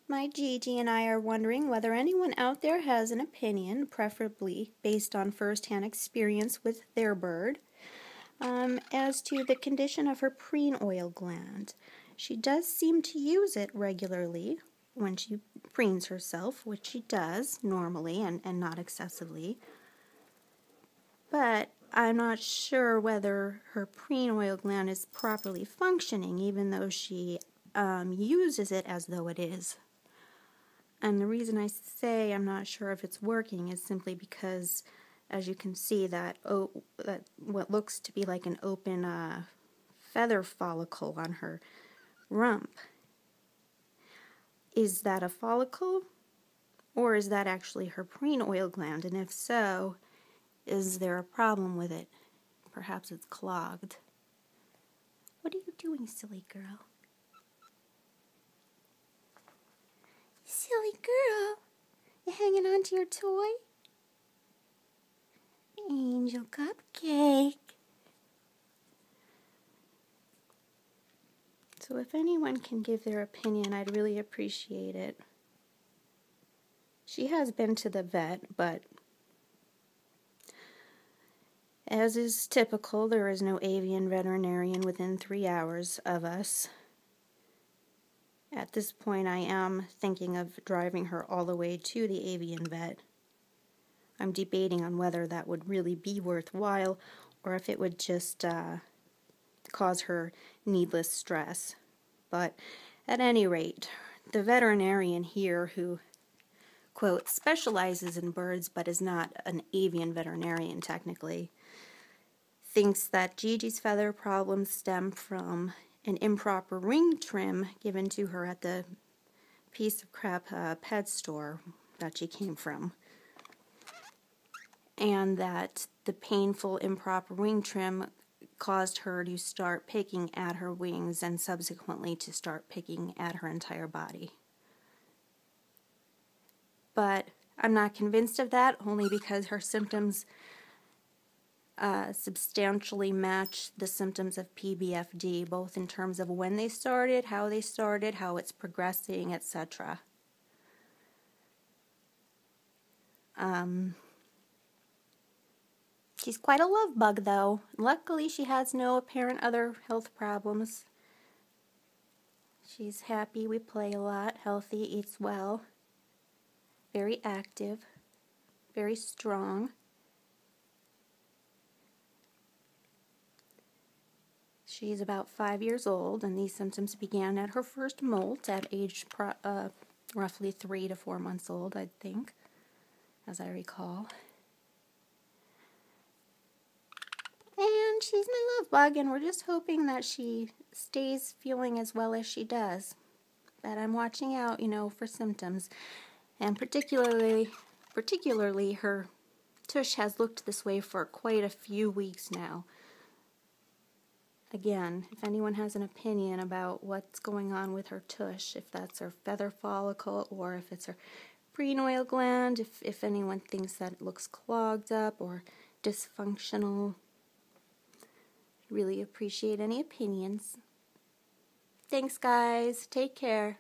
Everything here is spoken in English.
My GiGi and I are wondering whether anyone out there has an opinion, preferably based on first-hand experience with their bird, as to the condition of her preen oil gland. She does seem to use it regularly when she preens herself, which she does normally and not excessively. But I'm not sure whether her preen oil gland is properly functioning, even though she uses it as though it is. And the reason I say I'm not sure if it's working is simply because, as you can see, that what looks to be like an open feather follicle on her rump. Is that a follicle, or is that actually her preen oil gland? And if so, is there a problem with it? Perhaps it's clogged. What are you doing, silly girl? Silly girl, you hanging on to your toy? Angel cupcake. So if anyone can give their opinion, I'd really appreciate it. She has been to the vet, but as is typical, there is no avian veterinarian within 3 hours of us. At this point, I am thinking of driving her all the way to the avian vet. I'm debating on whether that would really be worthwhile or if it would just cause her needless stress. But at any rate, the veterinarian here who, quote, specializes in birds but is not an avian veterinarian technically, thinks that GiGi's feather problems stem from an improper ring trim given to her at the piece of crap pet store that she came from. And that the painful improper wing trim caused her to start picking at her wings and subsequently to start picking at her entire body. But I'm not convinced of that, only because her symptoms substantially match the symptoms of PBFD, both in terms of when they started, how it's progressing, etc. She's quite a love bug, though. Luckily, she has no apparent other health problems. She's happy, we play a lot, healthy, eats well, very active, very strong. She's about 5 years old, and these symptoms began at her first molt at age roughly 3 to 4 months old, I think, as I recall. And she's my love bug, and we're just hoping that she stays feeling as well as she does. But I'm watching out, for symptoms, and particularly her tush has looked this way for quite a few weeks now. Again, if anyone has an opinion about what's going on with her tush, if that's her feather follicle or if it's her preen oil gland, if anyone thinks that it looks clogged up or dysfunctional, really appreciate any opinions. Thanks, guys. Take care.